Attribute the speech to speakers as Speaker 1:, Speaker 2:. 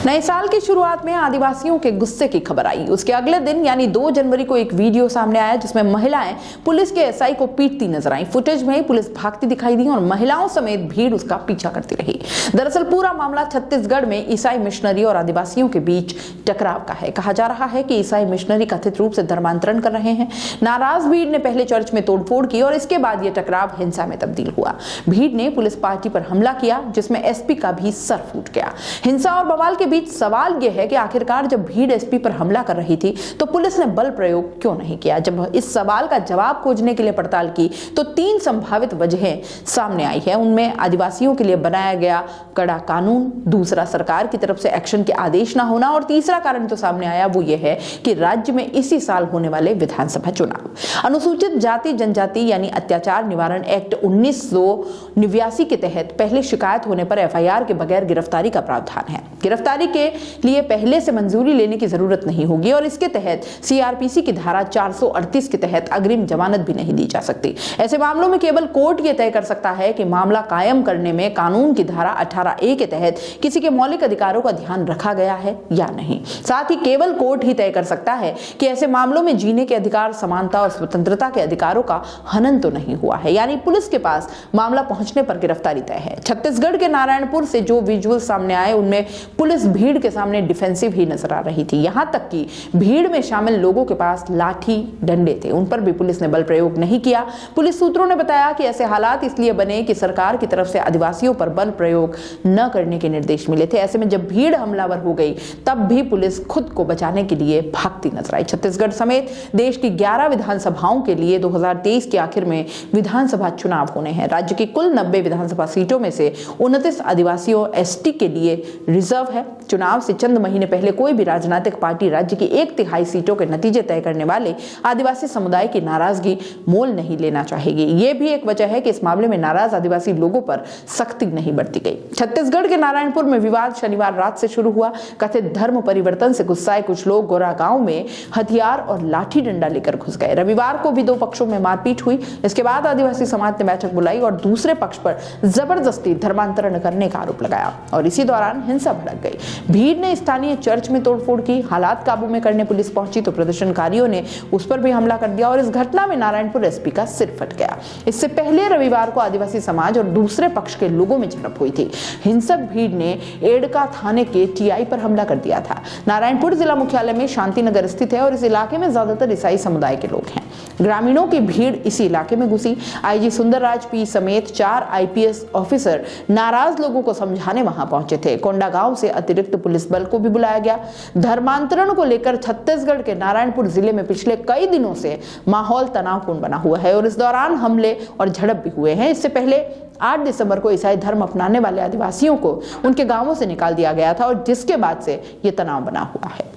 Speaker 1: नए साल की शुरुआत में आदिवासियों के गुस्से की खबर आई। उसके अगले दिन यानी 2 जनवरी को एक वीडियो सामने आया जिसमें महिलाएं पुलिस के एसआई को पीटती नजर आई। फुटेज में पुलिस भागती दिखाई दी और महिलाओं समेत भीड़ उसका पीछा करती रही। दरअसल पूरा मामला छत्तीसगढ़ में ईसाई मिशनरी और आदिवासियों के बीच टकराव का है। कहा जा रहा है कि ईसाई मिशनरी कथित रूप से धर्मांतरण कर रहे हैं। नाराज भीड़ ने पहले चर्च में तोड़फोड़ की और इसके बाद यह टकराव हिंसा में तब्दील हुआ। भीड़ ने पुलिस पार्टी पर हमला किया जिसमें एसपी का भी सर फूट गया। हिंसा और बवाल के बीच सवाल यह है कि आखिरकार जब भीड़ एसपी पर हमला कर रही थी तो पुलिस ने बल प्रयोग क्यों नहीं किया। जब इस सवाल का जवाब खोजने के लिए पड़ताल की तो 3 संभावित वजहें सामने आई है। उनमें आदिवासियों के लिए बनाया गया कड़ा कानून, दूसरा सरकार की तरफ से एक्शन के आदेश ना होना और तीसरा कारण तो सामने आया वो ये है कि राज्य में इसी साल होने वाले विधानसभा चुनाव। अनुसूचित जाति जनजाति यानी अत्याचार निवारण एक्ट 1989 के तहत पहले शिकायत होने पर एफआईआर के बगैर गिरफ्तारी का प्रावधान है। गिरफ्तारी के लिए पहले से मंजूरी लेने की जरूरत नहीं होगी और इसके तहत सीआरपीसी की धारा 438 के तहत अग्रिम जमानत भी नहीं दी जा सकती। ऐसे मामलों में केवल कोर्ट यह तय कर सकता है कि मामला कायम करने में कानून की धारा 18A के तहत किसी के मौलिक अधिकारों का ध्यान रखा गया है या नहीं। साथ ही केवल कोर्ट ही तय कर सकता है कि ऐसे मामलों में जीने के अधिकार, समानता और स्वतंत्रता के अधिकारों का हनन तो नहीं हुआ है। यानी पुलिस के पास मामला पहुंचने पर गिरफ्तारी तय है। छत्तीसगढ़ के नारायणपुर से जो विजुअल सामने आए उनमें पुलिस भीड़ के सामने डिफेंसिव ही नजर आ रही थी। यहां तक कि भीड़ में शामिल लोगों के पास लाठी डंडे थे, उन पर भी पुलिस ने बल प्रयोग नहीं किया। पुलिस सूत्रों ने बताया कि ऐसे हालात इसलिए बने कि सरकार की तरफ से आदिवासियों पर बल प्रयोग न करने के निर्देश मिले थे। ऐसे में जब भीड़ हमलावर हो गई तब भी पुलिस खुद को बचाने के लिए भागती नजर आई। छत्तीसगढ़ समेत देश की 11 विधानसभाओं के लिए 2023 के आखिर में विधानसभा चुनाव होने हैं। राज्य की कुल 90 विधानसभा सीटों में से 29 आदिवासियों एसटी के लिए रिजर्व है। चुनाव से चंद महीने पहले कोई भी राजनीतिक पार्टी राज्य की 1/3 सीटों के नतीजे तय करने वाले आदिवासी समुदाय की नाराजगी मोल नहीं लेना चाहेगी। यह भी एक वजह है कि इस मामले में नाराज आदिवासी लोगों पर सख्ती नहीं बरती गई। छत्तीसगढ़ के नारायणपुर में विवाद शनिवार रात से शुरू हुआ। कथित धर्म परिवर्तन से गुस्साए कुछ लोग गोरा गांव में हथियार और लाठी डंडा लेकर घुस गए। रविवार को भी 2 पक्षों में मारपीट हुई। इसके बाद आदिवासी समाज ने बैठक बुलाई और दूसरे पक्ष पर जबरदस्ती धर्मांतरण करने का आरोप लगाया और इसी दौरान हिंसा भड़क गई। भीड़ ने स्थानीय चर्च में तोड़फोड़ की। हालात काबू में करने पुलिस पहुंची तो प्रदर्शनकारियों ने उस पर भी हमला कर दिया और इस घटना में नारायणपुर एसपी का सिर फट गया। इससे पहले रविवार को आदिवासी समाज और दूसरे पक्ष के लोगों में झड़प हुई थी। हिंसक भीड़ ने एडका थाने के टीआई पर हमला कर दिया था। नारायणपुर जिला मुख्यालय में शांतिनगर स्थित है और इस इलाके में ज्यादातर ईसाई समुदाय के लोग हैं। ग्रामीणों की भीड़ इसी इलाके में घुसी। आईजी सुंदरराज पी समेत 4 आईपीएस ऑफिसर नाराज लोगों को समझाने वहां पहुंचे थे। कोंडागांव से अतिरिक्त पुलिस बल को भी बुलाया गया। धर्मांतरण को लेकर छत्तीसगढ़ के नारायणपुर जिले में पिछले कई दिनों से माहौल तनावपूर्ण बना हुआ है और इस दौरान हमले और झड़प भी हुए हैं। इससे पहले 8 दिसंबर को ईसाई धर्म अपनाने वाले आदिवासियों को उनके गांवों से निकाल दिया गया था और जिसके बाद से ये तनाव बना हुआ है।